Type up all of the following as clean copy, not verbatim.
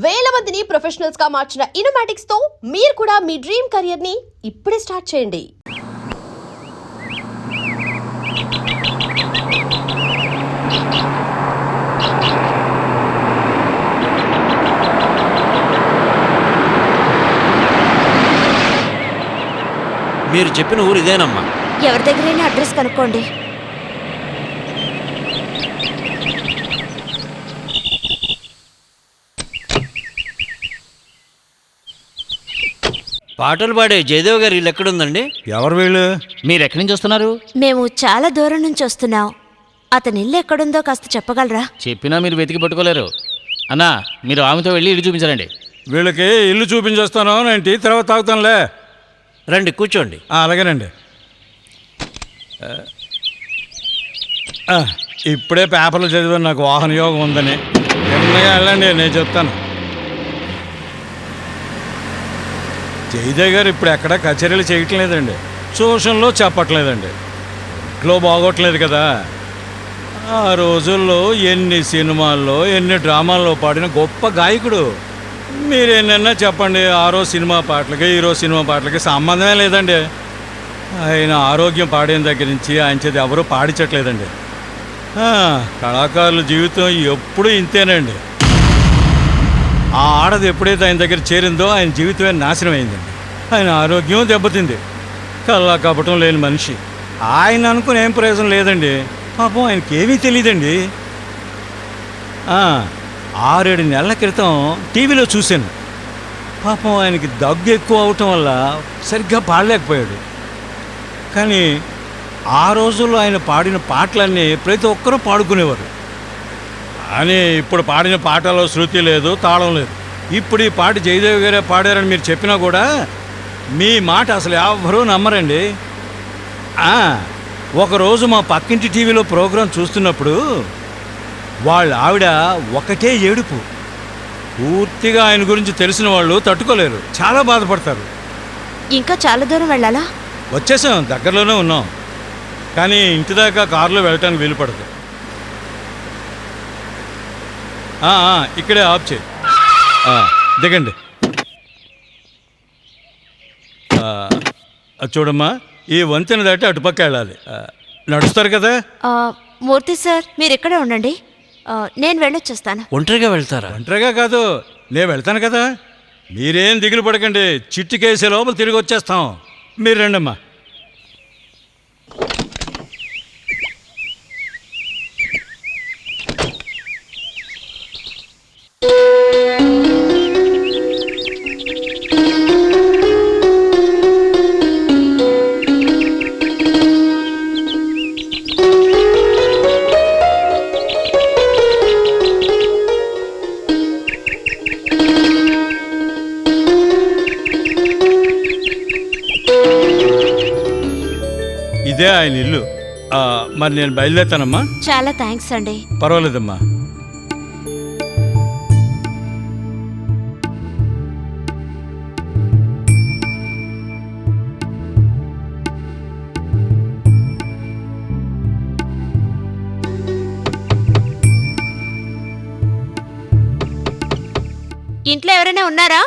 వేల మందిని ప్రొఫెషనల్స్ గా మార్చిన ఇనోమాటిక్స్ తో మీరు కూడా మీ డ్రీమ్ కెరియర్ ని ఇప్పుడే స్టార్ట్ చేయండి. మీరు చెప్పిన ఊరు ఇదేనమ్మా? ఎవరి దగ్గరైనా అడ్రస్ కనుక్కోండి. పాటలు పాడే జయదేవ్ గారి ఇల్లు ఎక్కడుందండి? ఎవరు వీళ్ళు? మీరు ఎక్కడి నుంచి వస్తున్నారు? మేము చాలా దూరం నుంచి వస్తున్నాం. అతని ఇల్లు ఎక్కడుందో కాస్త చెప్పగలరా? చెప్పినా మీరు వెతికి పట్టుకోలేరు. అన్నా, మీరు ఆమెతో వెళ్ళి ఇల్లు చూపించారండి. వీళ్ళకి ఇల్లు చూపించేస్తాను, నేను టీ తర్వాత తాగుతానులే. రండి కూర్చోండి. అలాగేనండి. ఇప్పుడే పేపర్లు చదివాను నాకు వాహన యోగం ఉందని. నిన్నగా వెళ్ళండి, నేను చెప్తాను. జయదేవ్ గారు ఇప్పుడు ఎక్కడ కచేరీలు చేయటం లేదండి, ట్యూషన్లో చెప్పట్లేదండి. ఇంట్లో బాగోట్లేదు కదా. ఆ రోజుల్లో ఎన్ని సినిమాల్లో ఎన్ని డ్రామాల్లో పాడిన గొప్ప గాయకుడు. మీరేనన్నా చెప్పండి, ఆ రోజు సినిమా పాటలకి ఈరోజు సినిమా పాటలకి సంబంధమే లేదండి. ఆయన ఆరోగ్యం పాడిన దగ్గర నుంచి ఆయన చేతి ఎవరూ పాడించట్లేదండి. కళాకారుల జీవితం ఎప్పుడూ ఇంతేనండి. ఆ ఆడది ఎప్పుడైతే ఆయన దగ్గర చేరిందో ఆయన జీవితమే నాశనం అయిందండి. ఆయన ఆరోగ్యం దెబ్బతింది. కల్లా కపటం లేని మనిషి. ఆయన అనుకుని ఏం ప్రయోజనం లేదండి. పాపం ఆయనకి ఏమీ తెలియదండి. 6-7 నెలల క్రితం టీవీలో చూశాను. పాపం ఆయనకి దగ్గు ఎక్కువ అవటం వల్ల సరిగ్గా పాడలేకపోయాడు. కానీ ఆ రోజుల్లో ఆయన పాడిన పాటలన్నీ ప్రతి ఒక్కరూ పాడుకునేవారు. కానీ ఇప్పుడు పాడిన పాటలో శృతి లేదు, తాళం లేదు. ఇప్పుడు ఈ పాట జయదేవ్ గారే పాడారని మీరు చెప్పినా కూడా మీ మాట అసలు ఎవ్వరూ నమ్మరండి. ఒకరోజు మా పక్కింటి టీవీలో ప్రోగ్రాం చూస్తున్నప్పుడు వాళ్ళ ఆవిడ ఒకటే ఏడుపు. పూర్తిగా ఆయన గురించి తెలిసిన వాళ్ళు తట్టుకోలేరు, చాలా బాధపడతారు. ఇంకా చాలా దూరం వెళ్ళాలా? వచ్చేసాం, దగ్గరలోనే ఉన్నాం. కానీ ఇంటి దాకా కారులో వెళ్ళటానికి వీలు పడదు. ఇక్కడే ఆఫ్ చేయి. దిగండి. చూడమ్మా, ఈ వంతెన దాటి అటుపక్క వెళ్ళాలి. నడుస్తారు కదా? మూర్తి సార్, మీరు ఇక్కడే ఉండండి, నేను వెళ్ళొచ్చేస్తాను. ఒంటరిగా వెళ్తారా? ఒంటరిగా కాదు, నేను వెళ్తాను కదా. మీరేం దిగులు పడకండి, చిట్టుకేసే లోపల తిరిగి వచ్చేస్తాం. మీరు రండమ్మా. ఇదే ఆయన ఇల్లు. మరి నేను బయలుదేరుతానమ్మా. చాలా థ్యాంక్స్ అండి. పర్వాలేదమ్మా. ఇంట్లో ఎవరైనా ఉన్నారా?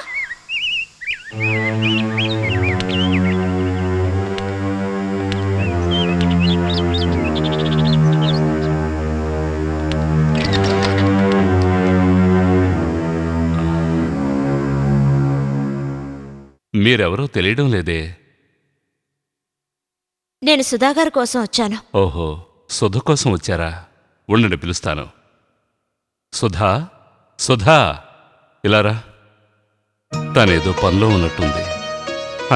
మీరెవరో తెలియడం లేదే. నేను సుధాగారి కోసం వచ్చాను. ఓహో, సుధ కోసం వచ్చారా? ఉండండి, పిలుస్తాను. సుధా, సుధా, ఇలారా. తనేదో పనిలో ఉన్నట్టుంది.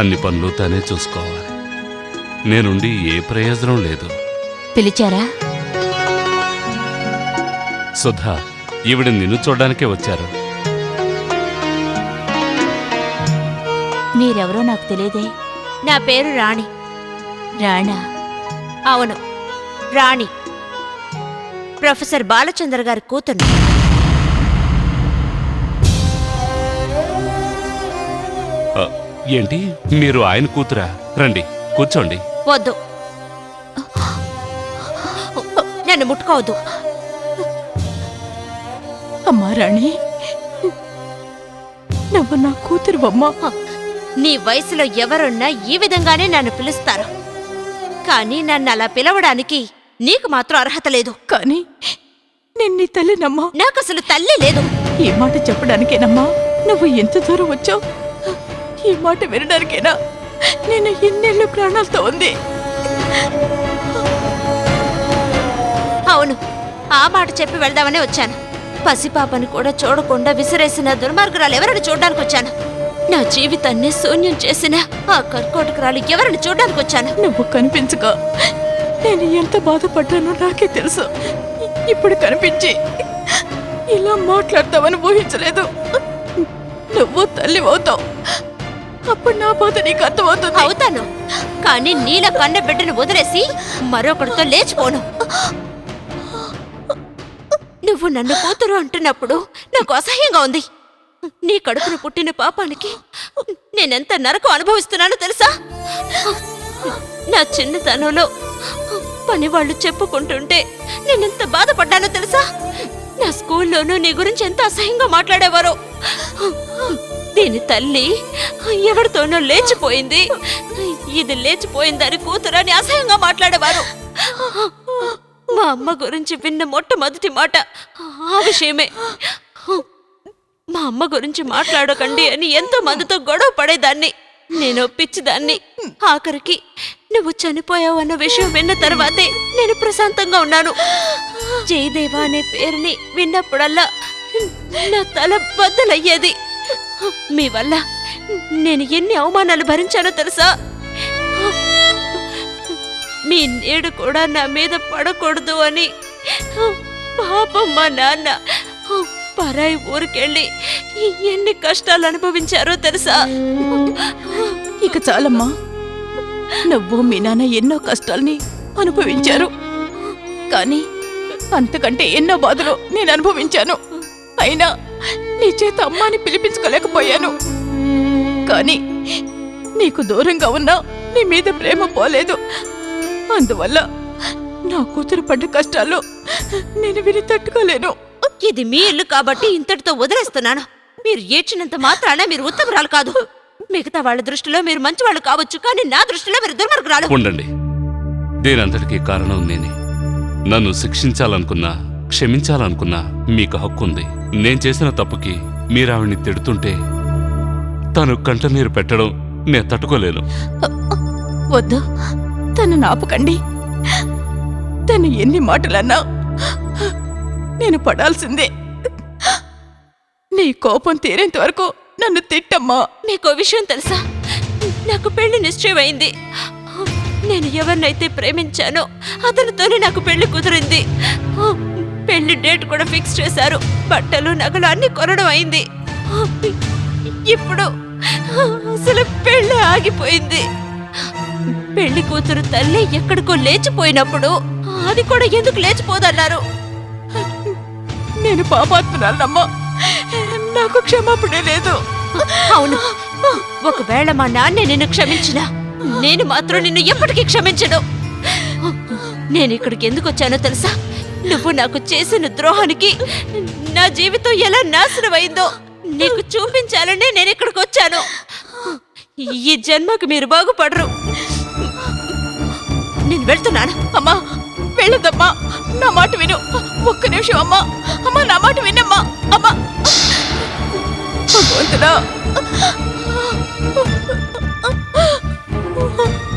అన్ని పనులు తనే చూసుకోవాలి. నేనుండి ఏ ప్రయోజనం లేదు. పిలిచారా? సుధా, ఈవిడ నిన్ను చూడ్డానికే వచ్చారు. మీరెవరో నాకు తెలియదే. నా పేరు రాణి. రాణా? అవును, రాణి. ప్రొఫెసర్ బాలచంద్ర గారి కూతురు. ఏంటి, మీరు ఆయన కూతురా? రండి, కూర్చోండి. వద్దు, నన్ను ముట్టుకోవద్దు. అమ్మా రాణి, నువ్వు నా కూతురువమ్మా. నీ వయసులో ఎవరున్నా ఈ విధంగానే నన్ను పిలుస్తారు, కానీ నన్ను అలా పిలవడానికి నీకు మాత్రం అర్హత లేదు. కానీ నేను నీ తల్లినమ్మా. నాకసలు తల్లి లేదు. ఈ మాట చెప్పడానికేనమ్మా నువ్వు ఎంత దూరం వచ్చావు? ఈ మాట వినడానికేనా నేను ఎన్నేళ్ళు ప్రాణాలతో ఉంది? అవును, ఆ మాట చెప్పి వెళ్దామనే వచ్చాను. పసిపాపని కూడా చూడకుండా విసిరేసిన దుర్మార్గురాలు ఎవరిని చూడడానికి వచ్చాను. నా జీవితాన్ని శూన్యం చేసిన ఆ కర్కోటకురాలు ఎవరిని చూడడానికి వచ్చాను. నువ్వు కనిపించక నేను ఎంత బాధపడ్డానో నాకే తెలుసు. ఇప్పుడు కనిపించి ఇలా మాట్లాడతావని ఊహించలేదు. నువ్వు తల్లి అవుతావు, అప్పుడు నా బాధ నీకు అర్థమవుతుంది. అవుతాను, కానీ నీల కన్న బిడ్డను వదిలేసి మరొకరితో లేచిపోను. నువ్వు నన్ను కూతురు అంటున్నప్పుడు నాకు అసహ్యంగా ఉంది. నీ కడుపును పుట్టిన పాపానికి నేనెంత నరకం అనుభవిస్తున్నానో తెలుసా? నా చిన్నతనంలో పని వాళ్ళు చెప్పుకుంటుంటే నేనెంత బాధపడ్డానో తెలుసా? నా స్కూల్లోనూ నీ గురించి ఎంత అసహ్యంగా మాట్లాడేవారో. దీని తల్లి ఎవరితోనో లేచిపోయింది, ఇది లేచిపోయిందని కూతురని అసహ్యంగా మాట్లాడేవారు. మా అమ్మ గురించి విన్న మొట్టమొదటి మాట ఆ విషయమే. మా అమ్మ గురించి మాట్లాడకండి అని ఎంతో మందితో గొడవ పడేదాన్ని. నేను పిచ్చిదాన్ని. ఆఖరికి నువ్వు చనిపోయావు అన్న విషయం విన్న తర్వాతే నేను ప్రశాంతంగా ఉన్నాను. జయదేవ అనే పేరుని విన్నప్పుడల్లా నా తల బద్దలయ్యేది. మీ వల్ల నేను ఎన్ని అవమానాలు భరించానో తెలుసా? మీ నీడు కూడా నా మీద పడకూడదు అని పాపం మా నాన్న పరాయి ఊరికెళ్ళి ఎన్ని కష్టాలు అనుభవించారో తెలుసా? ఇక చాలమ్మా, నువ్వు మీ నాన్న ఎన్నో కష్టాల్ని అనుభవించారు, కానీ అంతకంటే ఎన్నో బాధలు నేను అనుభవించాను. అయినా నీ చేత అమ్మాని పిలిపించుకోలేకపోయాను. కానీ నీకు దూరంగా ఉన్నా నీ మీద ప్రేమ పోలేదు. అందువల్ల నా కూతురు పడ్డ కష్టాలు నేను విని తట్టుకోలేను. ఇది మీ ఇల్లు కాబట్టి ఇంతటితో వదిలేస్తున్నాను. మీరు ఏడ్చినంత మాత్రాన మీరు ఉత్తమరాలు కాదు. మిగతా వాళ్ళ దృష్టిలో మీరు మంచివాళ్ళు కావచ్చు, కానీ నా దృష్టిలో మీరు దుర్మార్గురాలు. ఉండండి, దీనంతటికీ కారణం నేనే. నన్ను శిక్షించాలనుకున్నా క్షమించాలనుకున్నా మీకు హక్కు ఉంది. నేను చేసిన తప్పుకి మీరు ఆవిడ్ని తిడుతుంటే తను కంటనీరు పెట్టడం నేను తట్టుకోలేను. వద్దు, తను నాపకండి. తను ఎన్ని మాటలన్నా నేను పడాల్సిందే. నీ కోపం తీరేంత వరకు నన్ను తిట్టమ్మా. నీకో విషయం తెలుసా? నాకు పెళ్లి నిశ్చయమైంది. నేను ఎవరినైతే ప్రేమించానో అతనితోనే నాకు పెళ్లి కుదిరింది. పెళ్లి డేట్ కూడా ఫిక్స్ చేశారు. బట్టలు నగలు అన్ని కొనడం అయింది. ఇప్పుడు అసలు పెళ్లి ఆగిపోయింది. పెళ్లి కూతురు తల్లి ఎక్కడికో లేచిపోయినప్పుడు అది కూడా ఎందుకు లేచిపోదన్నారు? నేను పాపాత్మురాలమ్మా, నాకు క్షమాపణ లేదు. అవును, ఒకవేళ మా నాన్నే నిన్ను క్షమించినా నేను మాత్రం నిన్ను ఎప్పటికీ క్షమించను. నేను ఇక్కడికి ఎందుకు వచ్చానో తెలుసా? నువ్వు నాకు చేసిన ద్రోహానికి నా జీవితం ఎలా నాశనం అయిందో నీకు చూపించాలని నేను ఇక్కడికి వచ్చాను. ఈ జన్మకు మీరు బాగుపడరు. నేను వెళ్తున్నాను. అమ్మా వెళ్ళదమ్మా, నా మాట విను. ఒక్క నిమిషం అమ్మా. అమ్మా నా మాట వినమ్మా. అమ్మా భగవంతుడా,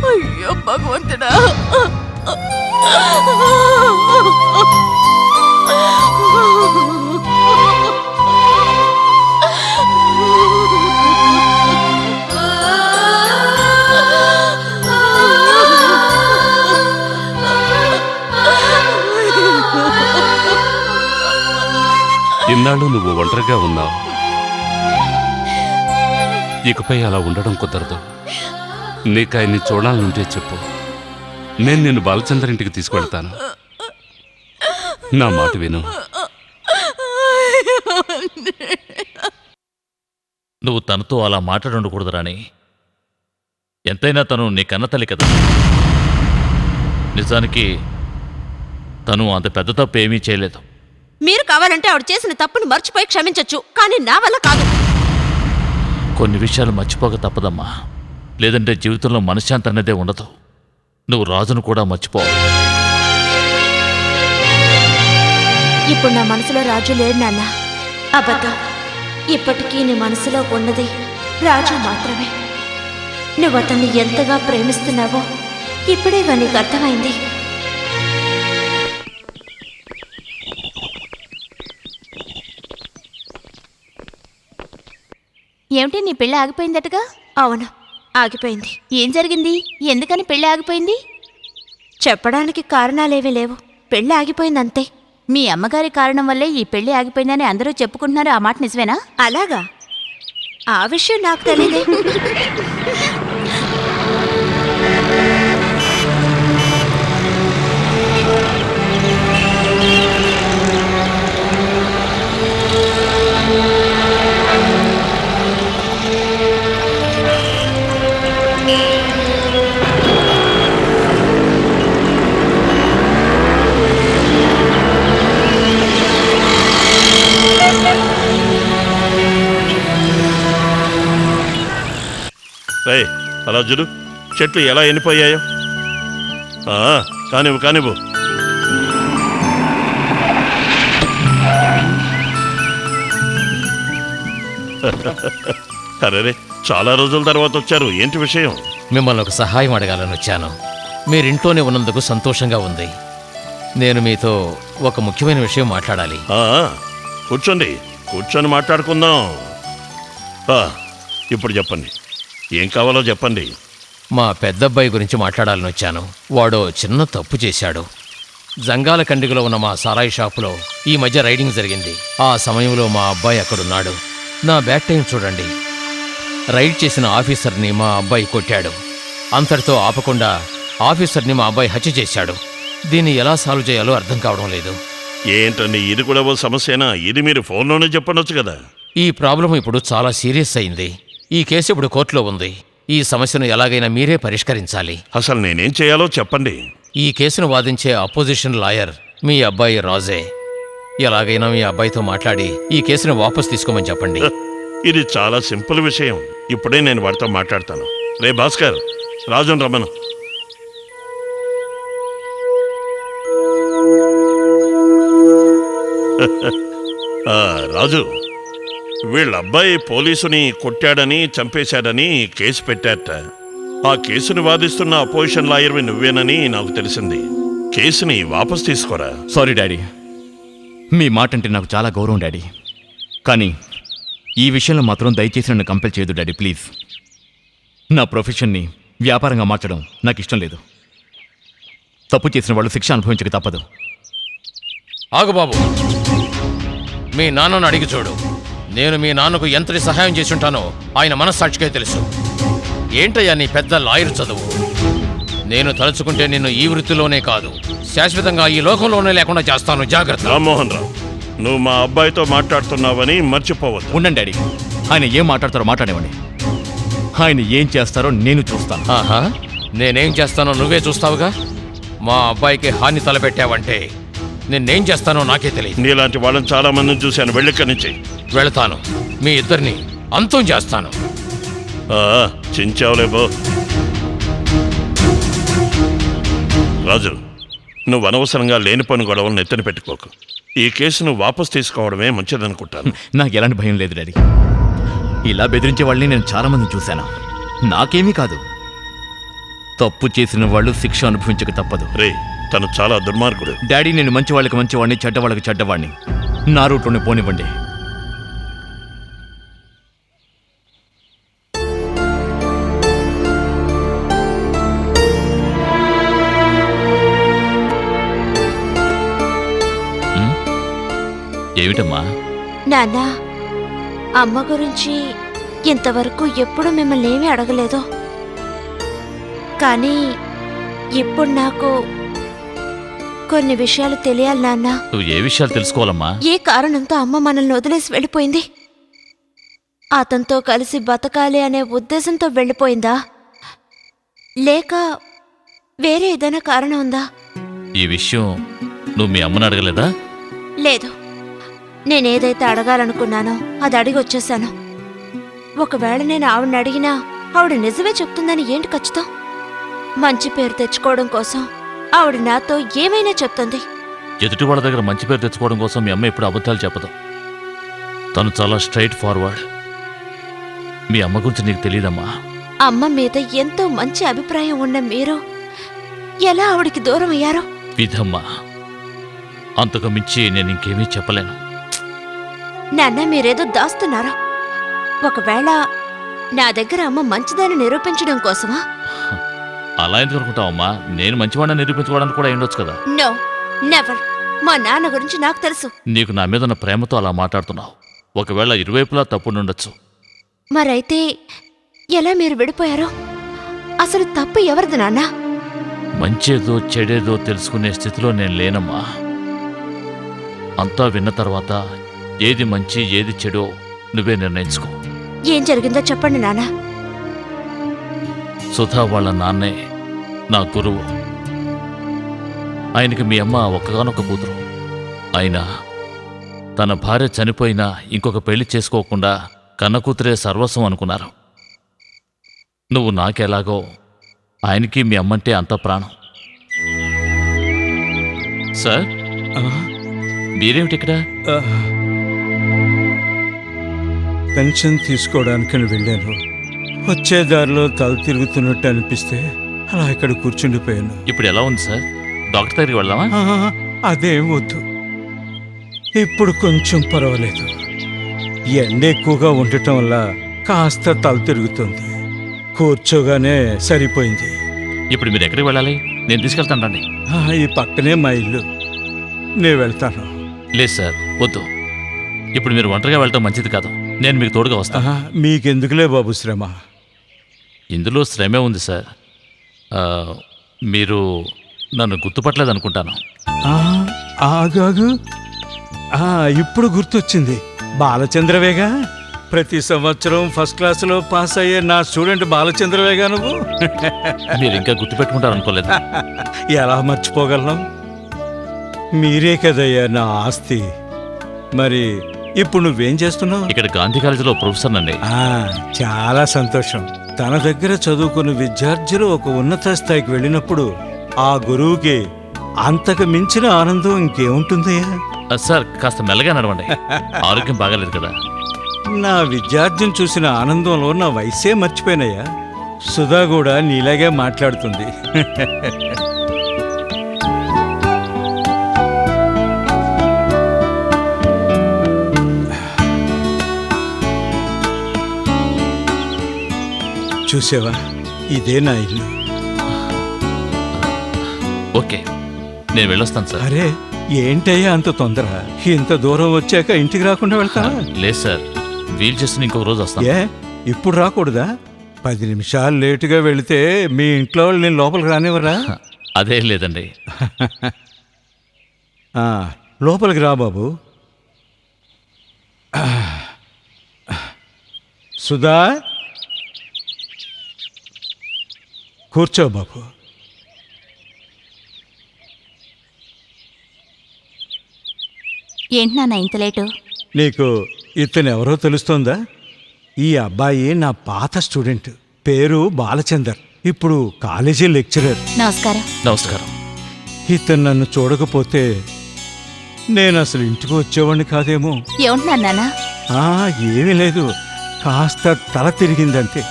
అయ్యో భగవంతుడా. ఇన్నాళ్ళు నువ్వు ఒంటరిగా ఉన్నావు. ఇకపై అలా ఉండడం కుదరదు. నీకు ఆయన్ని చూడాలనుంటే చెప్పు, నేను నిన్ను బాలచంద్ర ఇంటికి తీసుకెళ్తాను. నా మాట విను. నువ్వు తనతో అలా మాట్లాడుండకూడదురాని. ఎంతైనా తను నీ కన్నతల్లి కదా. నిజానికి తను అంత పెద్ద తప్పు ఏమీ చేయలేదు. మీరు కావాలంటే ఆవిడ చేసిన తప్పును మర్చిపోయి క్షమించొచ్చు, కానీ నా వల్ల కాదు. కొన్ని విషయాలు మర్చిపోక తప్పదమ్మా, లేదంటే జీవితంలో మనశ్శాంతి అన్నదే ఉండదు. నువ్వు రాజును కూడా మర్చిపోవాలి. ఇప్పుడు నా మనసులో రాజు లేడు నాన్న. అబద్ధం. ఇప్పటికీ నీ మనసులో ఉన్నది రాజు మాత్రమే. నువ్వు అతన్ని ఎంతగా ప్రేమిస్తున్నావో ఇప్పుడేగా నీకు అర్థమైంది. ఏమిటి నీ పెళ్ళి ఆగిపోయిందటగా? అవును, ఆగిపోయింది. ఏం జరిగింది? ఎందుకని పెళ్ళి ఆగిపోయింది? చెప్పడానికి కారణాలేవీ లేవు. పెళ్ళి ఆగిపోయిందంతే. మీ అమ్మగారి కారణం వల్లే ఈ పెళ్లి ఆగిపోయిందని అందరూ చెప్పుకుంటున్నారు. ఆ మాట నిజమేనా? అలాగా? ఆ విషయం నాకు తెలియదే. రే అలా చూడు, చెట్లు ఎలా ఎండిపోయాయో. కానివ్వు కానివ్వు. అరే చాలా రోజుల తర్వాత వచ్చారు, ఏంటి విషయం? మిమ్మల్ని ఒక సహాయం అడగాలని వచ్చాను. మీరింట్లోనే ఉన్నందుకు సంతోషంగా ఉంది. నేను మీతో ఒక ముఖ్యమైన విషయం మాట్లాడాలి. కూర్చోండి, కూర్చొని మాట్లాడుకుందాం. ఇప్పుడు చెప్పండి, ఏం కావాలో చెప్పండి. మా పెద్దబ్బాయి గురించి మాట్లాడాలని వచ్చాను. వాడు చిన్న తప్పు చేశాడు. జంగాల కండిగలో ఉన్న మా సారాయి షాపులో ఈ మధ్య రైడింగ్ జరిగింది. ఆ సమయంలో మా అబ్బాయి అక్కడున్నాడు. నా బ్యాక్ టైం చూడండి. రైడ్ చేసిన ఆఫీసర్ని మా అబ్బాయి కొట్టాడు. అంతటితో ఆపకుండా ఆఫీసర్ని మా అబ్బాయి హత్య చేశాడు. దీన్ని ఎలా సాల్వ్ చేయాలో అర్థం కావడం లేదు. ఏంటండి, ఇది కూడా ఓ సమస్యనా? ఇది మీరు ఫోన్లోనే చెప్పనొచ్చు కదా. ఈ ప్రాబ్లం ఇప్పుడు చాలా సీరియస్ అయింది. ఈ కేసు ఇప్పుడు కోర్టులో ఉంది. ఈ సమస్యను ఎలాగైనా మీరే పరిష్కరించాలి. అసలు నేనేం చేయాలో చెప్పండి. ఈ కేసును వాదించే అపోజిషన్ లాయర్ మీ అబ్బాయి రాజే. ఎలాగైనా మీ అబ్బాయితో మాట్లాడి ఈ కేసును వాపస్ తీసుకోమని చెప్పండి. ఇది చాలా సింపుల్ విషయం. ఇప్పుడే నేను వాడితో మాట్లాడతాను. రే భాస్కర్, రాజును రమ్మను. రాజు, వీళ్ళ అబ్బాయి పోలీసుని కొట్టాడని చంపేశాడని కేసు పెట్టారట. ఆ కేసుని వాదిస్తున్న అపోజిషన్ లాయర్వి నువ్వేనని నాకు తెలిసింది. కేసుని వాపస్ తీసుకోరా. సారీ డాడీ, మీ మాట అంటే నాకు చాలా గౌరవం డాడీ. కానీ ఈ విషయంలో మాత్రం దయచేసి నన్ను కంపెల్ చేయదు డాడీ, ప్లీజ్. నా ప్రొఫెషన్ని వ్యాపారంగా మార్చడం నాకు ఇష్టం లేదు. తప్పు చేసిన వాళ్ళు శిక్ష అనుభవించక తప్పదు. ఆగు బాబు, మీ నాన్నను అడిగి చూడు. నేను మీ నాన్నకు ఎంతటి సహాయం చేసి ఉంటానో ఆయన మనస్సాక్షికే తెలుసు. ఏంటయ్యా నీ పెద్ద లాయర్ చదువు? నేను తలుచుకుంటే నిన్ను ఈ వృత్తిలోనే కాదు, శాశ్వతంగా ఈ లోకంలోనే లేకుండా చేస్తాను. జాగ్రత్త. రామ్మోహన్ రావు, నువ్వు మా అబ్బాయితో మాట్లాడుతున్నావని మర్చిపోవద్దు. ఉండండి డాడీ, ఆయన ఏం మాట్లాడతారో మాట్లాడేవండి. ఆయన ఏం చేస్తారో నేను చూస్తాను. ఆహా, నేనేం చేస్తానో నువ్వే చూస్తావుగా. మా అబ్బాయికి హాని తలపెట్టావంటే నిన్నేం చేస్తానో నాకే తెలియదు. నీలాంటి వాళ్ళని చాలా మందిని చూశాను. వెళ్ళిక్కడి నుంచి. వెళతాను. మీ ఇద్దరిని అంతం చేస్తాను. చించావులే బో. రాజు, నువ్వు అనవసరంగా లేని పని గొడవలను ఎత్తున పెట్టుకోకు. ఈ కేసును వాపస్ తీసుకోవడమే మంచిదనుకుంటాను. నాకు ఎలాంటి భయం లేదు డాడీ. ఇలా బెదిరించే వాళ్ళని నేను చాలా మందిని చూశాను. నాకేమీ కాదు. తప్పు చేసిన వాళ్ళు శిక్ష అనుభవించక తప్పదు. రే, తను చాలా దుర్మార్గుడు. డాడీ, నేను మంచి వాళ్ళకి మంచివాడిని, చెడ్డవాళ్ళకి చెడ్డవాడిని. నా రూట్లోనే పోనివ్వండి. ఏమిటమ్మా? నాన్న, అమ్మ గురించి ఇంతవరకు ఎప్పుడు మిమ్మల్ని ఏమీ అడగలేదు. కానీ ఇప్పుడు నాకు కొన్ని విషయాలు తెలియాలి నాన్న. నువ్వు ఏ విషయాలు తెలుసుకోవాలమ్మా? ఏ కారణంతో అమ్మ మనల్ని వదిలేసి వెళ్ళిపోయింది? అతనితో కలిసి బతకాలి అనే ఉద్దేశంతో వెళ్ళిపోయిందా, లేక వేరే ఏదైనా కారణం ఉందా? ఈ విషయం నువ్వు మీ అమ్మని అడగలేదా? లేదు, నేనేదైతే అడగాలనుకున్నానో అది అడిగి వచ్చేసాను. ఒకవేళ నేను ఆవిడని అడిగినా ఆవిడ నిజమే చెప్తుందని ఏంటి ఖచ్చితం? మంచి పేరు తెచ్చుకోవడం కోసం ఆవిడ నాతో ఏమైనా చెప్తుంది. ఎదుటి వాళ్ళ దగ్గర మంచి పేరు తెచ్చుకోవడం కోసం మీ అమ్మ ఎప్పుడు అబద్ధాలు చెప్పదు. తను చాలా స్ట్రైట్ ఫార్వర్డ్. మీ అమ్మ గురించి నీకు తెలియదమ్మా. అమ్మ మీద ఎంతో మంచి అభిప్రాయం ఉన్న మీరు ఎలా ఆవిడికి దూరం అయ్యారో? విధమ్మా, అంతకు మించి నేను ఇంకేమీ చెప్పలేను. నాన్న, మీరేదో దాస్తున్నారా? ఒకవేళ నా దగ్గర అమ్మ మంచిదని నిరూపించడం కోసమా? అలా ఎందుకు అనుకుంటావమ్మా? నేను మంచివాడిని నిరూపించుకోవడానికి కూడా ఉండొచ్చు కదా. No, never. మా నాన్న గురించి నాకు తెలుసు. నీకు నా మీద ఉన్న ప్రేమతో అలా మాట్లాడుతున్నావు. ఒకవేళ ఇరువైపులా తప్పుండొచ్చు. మరైతే ఎలా మీరు విడిపోయారో? అసలు తప్పు ఎవరిది నాన్న? మంచేదో చెడేదో తెలుసుకునే స్థితిలో నేను లేనమ్మా. అంతా విన్న తర్వాత ఏది మంచి ఏది చెడో నువ్వే నిర్ణయించుకో. ఏం జరిగిందో చెప్పండి నాన్న. సుధా వాళ్ళ నాన్నే నా గురువు. ఆయనకి మీ అమ్మ ఒక్కగానొక్క కూతురు. అయినా తన భార్య చనిపోయినా ఇంకొక పెళ్లి చేసుకోకుండా కన్న కూతురే సర్వస్వం అనుకున్నారు. నువ్వు నాకెలాగో ఆయనకి మీ అమ్మంటే అంత ప్రాణం. సార్, మీరేమిటి ఇక్కడ? పెన్షన్ తీసుకోవడానికని వెళ్ళాను. వచ్చే దారిలో తల తిరుగుతున్నట్టు అనిపిస్తే అలా ఇక్కడ కూర్చుండిపోయాను. ఇప్పుడు ఎలా ఉంది సార్? డాక్టర్ దగ్గరికి వెళ్దామా? అదేం వద్దు, ఇప్పుడు కొంచెం పర్వాలేదు. ఎండ ఎక్కువగా ఉండటం వల్ల కాస్త తల తిరుగుతుంది. కూర్చోగానే సరిపోయింది. ఇప్పుడు మీరు ఎక్కడికి వెళ్ళాలి? నేను తీసుకెళ్తానండి. ఈ పక్కనే మా ఇల్లు, నేను వెళ్తాను. లేదు సార్, వద్దు. ఇప్పుడు మీరు ఒంటరిగా వెళ్ళటం మంచిది కాదు. నేను మీకు తోడుగా వస్తాను. మీకెందుకులే బాబు శ్రమ. ఇందులో శ్రమే ఉంది సార్. మీరు నన్ను గుర్తుపట్టలేదు అనుకుంటాను. ఆగాగు, ఇప్పుడు గుర్తొచ్చింది. బాలచంద్రవేగా, ప్రతి సంవత్సరం ఫస్ట్ క్లాసులో పాస్ అయ్యే నా స్టూడెంట్ బాలచంద్రవేగా నువ్వు. మీరు ఇంకా గుర్తుపెట్టుకుంటారు అనుకోలేదు. ఎలా మర్చిపోగలను? మీరే కదయ్యా నా ఆస్తి. మరి ఇప్పుడు నువ్వేం చేస్తున్నావు? ఇక్కడ గాంధీ కాలేజీలో ప్రొఫెసర్ అండి. చాలా సంతోషం. తన దగ్గర చదువుకున్న విద్యార్థులు ఒక ఉన్నత స్థాయికి వెళ్ళినప్పుడు ఆ గురువుకి అంతకు మించిన ఆనందం ఇంకేముంటుందయ్యా? సార్, కాస్త మెల్లగా నడవండి. ఆరోగ్యం బాగాలేదు కదా. నా విద్యార్థిని చూసిన ఆనందంలో నా వయసే మర్చిపోయినయ్యా. సుధా కూడా నీలాగే మాట్లాడుతుంది. చూసావా, ఇదే నా ఇల్లు. ఓకే, నేను వెళ్ళొస్తాను సార్. అరే ఏంటయ్యా అంత తొందర? ఇంత దూరం వచ్చాక ఇంటికి రాకుండా వెళ్తావా? లేదు సార్, వీలు చేసుకుని ఇంకొక రోజు వస్తాను. ఏ ఇప్పుడు రాకూడదా? 10 నిమిషాలు లేటుగా వెళితే మీ ఇంట్లో వాళ్ళు నేను లోపలికి రానివ్వరా? అదేం లేదండి. లోపలికి రా బాబు. సుధా, కూర్చో బాబు. ఏంటి నాన్న ఇంత లేటు? నీకు ఇతను ఎవరో తెలుస్తోందా? ఈ అబ్బాయి నా పాత స్టూడెంట్, పేరు బాలచందర్. ఇప్పుడు కాలేజీ లెక్చరర్. నమస్కారం. నమస్కారం. ఇతను నన్ను చూడకపోతే నేను అసలు ఇంటికి వచ్చేవాడిని కాదేమో. ఏమంటున్నారు నాన్న? ఏమీ లేదు, కాస్త తల తిరిగిందంటే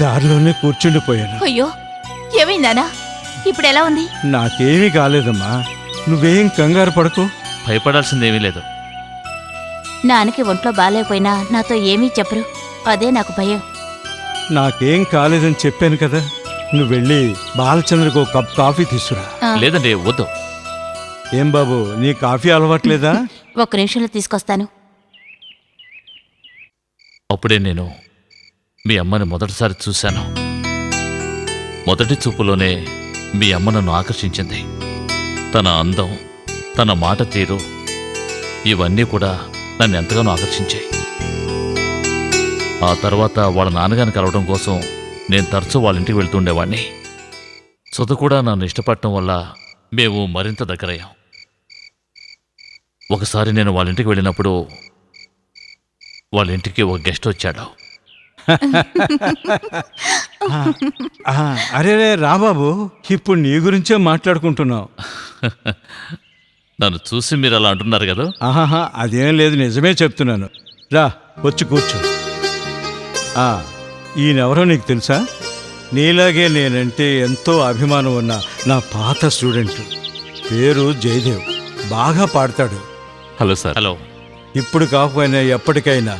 దారిలోనే కూర్చుండిపోయాను. అయ్యో, ఏమైందానా? ఇప్పుడు ఎలా ఉంది? నాకేమీ కాలేదమ్మా, నువ్వేం కంగారు పడకు. భయపడాల్సిందేమీ లేదు. నాన్నకి ఒంట్లో బాగాలేకపోయినా నాతో ఏమీ చెప్పరు, అదే నాకు భయం. నాకేం కాలేదని చెప్పాను కదా. నువ్వు వెళ్ళి బాలచంద్రకు ఒక కప్ కాఫీ తీసుకురా. లేదండి, వద్దు. ఏం బాబు, నీ కాఫీ అలవాట్లేదా? ఒక్క నిమిషంలో తీసుకొస్తాను. అప్పుడే నేను మీ అమ్మని మొదటిసారి చూశాను. మొదటి చూపులోనే మీ అమ్మ నన్ను ఆకర్షించింది. తన అందం, తన మాట తీరు, ఇవన్నీ కూడా నన్ను ఎంతగానో ఆకర్షించాయి. ఆ తర్వాత వాళ్ళ నాన్నగారిని కలవడం కోసం నేను తరచూ వాళ్ళ ఇంటికి వెళ్తుండేవాడిని. సుధ కూడా నన్ను ఇష్టపడటం వల్ల మేము మరింత దగ్గరయ్యాం. ఒకసారి నేను వాళ్ళ ఇంటికి వెళ్ళినప్పుడు వాళ్ళ ఇంటికి ఒక గెస్ట్ వచ్చాడు. అరే రాబాబు, ఇప్పుడు నీ గురించే మాట్లాడుకుంటున్నావు. నన్ను చూసి మీరు అలా అంటున్నారు కదా. ఆహాహా, అదేం లేదు, నిజమే చెప్తున్నాను. రా వచ్చి కూర్చో. ఈయనెవరో నీకు తెలుసా? నీలాగే నేనంటే ఎంతో అభిమానం ఉన్న నా పాత స్టూడెంట్. పేరు జయదేవ్. బాగా పాడతాడు. Hello sir. హలో. ఇప్పుడు కాకపోయినా ఎప్పటికైనా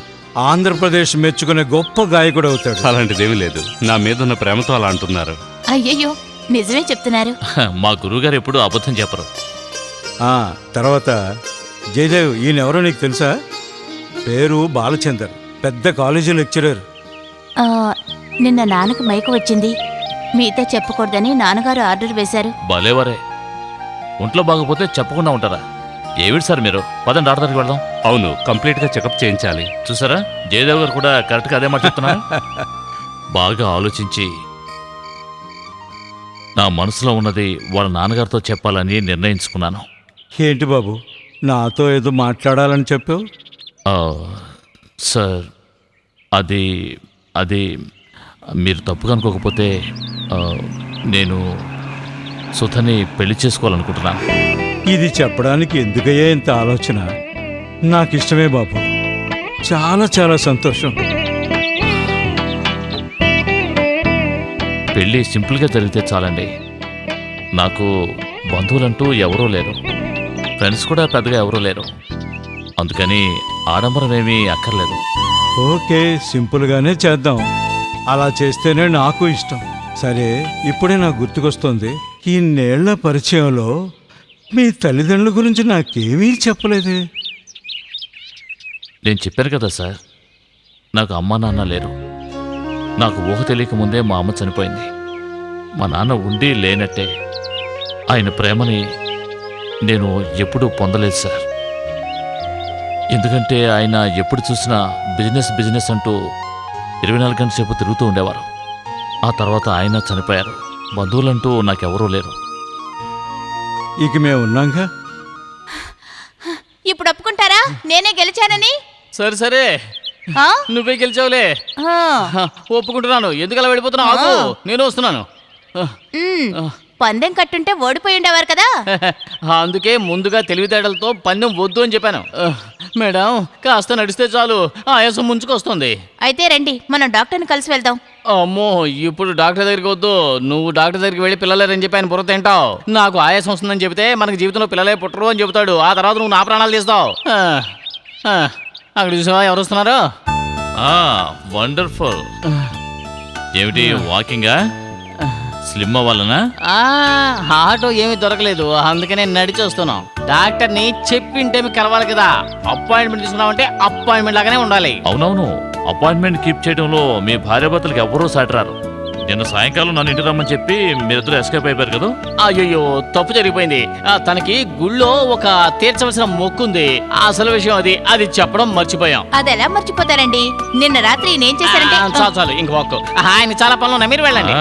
ఆంధ్రప్రదేశ్ మెచ్చుకునే గొప్ప గాయకుడు అవుతాడు. అలాంటిదేమీ లేదు. నా మీద ఉన్న ప్రేమతో అలా అంటున్నారు. అయ్యయ్యో, నిజమే చెప్తున్నారు. మా గురువుగారు ఎప్పుడూ అబద్ధం చెప్పరు. తర్వాత జయదేవ్, ఈయనెవరో నీకు తెలుసా? పేరు బాలచందర్. పెద్ద కాలేజీ లెక్చరర్. నిన్న నాన్నకు మైకు వచ్చింది. మీతో చెప్పకూడదని నాన్నగారు ఆర్డర్ వేశారు. భలేవరే, ఒంట్లో బాగపోతే చెప్పకుండా ఉంటారా? ఏమిటి సార్ మీరు? పదండి డాక్టర్ దగ్గరికి వెళ్దాం. అవును, కంప్లీట్గా చెకప్ చేయించాలి. చూసారా, జయదేవ్ గారు కూడా కరెక్ట్గా అదే మాట చెప్తున్నారు. బాగా ఆలోచించి నా మనసులో ఉన్నది వాళ్ళ నాన్నగారితో చెప్పాలని నిర్ణయించుకున్నాను. ఏంటి బాబు, నాతో ఏదో మాట్లాడాలని చెప్పావు? సార్, అది అది మీరు తప్పుగా అనుకోకపోతే నేను సుధని పెళ్లి చేసుకోవాలనుకుంటున్నాను. ఇది చెప్పడానికి ఎందుకయ్యా ఇంత ఆలోచన? నాకు ఇష్టమే బాబు. చాలా చాలా సంతోషం. పెళ్ళి సింపుల్గా జరిగితే చాలండి. నాకు బంధువులంటూ ఎవరూ లేరు, ఫ్రెండ్స్ కూడా పెద్దగా ఎవరూ లేరు. అందుకని ఆడంబరం ఏమీ అక్కర్లేదు. ఓకే, సింపుల్గానే చేద్దాం. అలా చేస్తేనే నాకు ఇష్టం. సరే, ఇప్పుడే నాకు గుర్తుకొస్తుంది, ఇన్నేళ్ల పరిచయంలో మీ తల్లిదండ్రుల గురించి నాకేమీ చెప్పలేదే. నేను చెప్పాను కదా సార్, నాకు అమ్మా నాన్న లేరు. నాకు ఊహ తెలియక ముందే మా అమ్మ చనిపోయింది. మా నాన్న ఉండి లేనట్టే. ఆయన ప్రేమని నేను ఎప్పుడూ పొందలేదు సార్. ఎందుకంటే ఆయన ఎప్పుడు చూసినా బిజినెస్ అంటూ 24 గంటల సేపు తిరుగుతూ ఉండేవారు. ఆ తర్వాత ఆయన చనిపోయారు. బంధువులంటూ నాకెవరూ లేరు. ఇక మేము ఉన్నాంగా. ఇప్పుడు ఒప్పుకుంటారా నేనే గెలిచానని? సరే సరే, నువ్వే గెలిచావులే. ఒప్పుకుంటున్నాను. ఎందుకు అలా వెళ్ళిపోతున్నావు? ఆగు, నేను వస్తున్నాను. పందెం కట్టుంటే ఓడిపోయి ఉండేవారు కదా. అందుకే ముందుగా తెలివితేటలతో పందెం వద్దు అని చెప్పాను. మేడం, కాస్త నడిస్తే చాలు, ఆయాసం ముంచుకొస్తుంది. అయితే రండి, మనం డాక్టర్ని కలిసి వెళ్దాం. అమ్మో, ఇప్పుడు డాక్టర్ దగ్గరికి వద్దు. నువ్వు డాక్టర్ దగ్గరికి వెళ్ళి పిల్లలేరని చెప్పి ఆయన బుర్ర తింటావు. నాకు ఆయాసం వస్తుందని చెబితే మనకి జీవితంలో పిల్లలే పుట్టరు అని చెబుతాడు. ఆ తర్వాత నువ్వు నా ప్రాణాలు తీస్తావు. అక్కడ చూసావా ఎవరు వస్తున్నారు? వండర్ఫుల్. ఏమిటి వాకింగా? స్లిమ్ అవ్వాలనా? ఆటో ఏమీ దొరకలేదు, అందుకనే నడిచి వస్తున్నాం. డాక్టర్ని చెప్పింటే మీకు కలవాలి కదా. అపాయింట్మెంట్ తీసుకున్నామంటే అపాయింట్మెంట్ లాగానే ఉండాలి. అవునవును, అపాయింట్మెంట్ కీప్ చేయడంలో మీ భార్యాభర్తలకు ఎవరూ సాటరారు. నిన్న సాయంకాలం నన్ను ఇంటికి రమ్మని చెప్పి మీరిద్దరు ఎస్కేప్ అయిపోయారు కదా. అయ్యో, తప్పు జరిగిపోయింది. తనకి గుళ్ళో ఒక తీర్చవలసిన మొక్కు ఉంది. అసలు విషయం అది చెప్పడం మర్చిపోయాం. అది ఎలా మర్చిపోతారండి? నిన్న రాత్రి నేను చేశానంటే చాలు ఇంక మొక్కు. ఆయన చాలా పనులు ఉన్నాయి, మీరు వెళ్ళండి.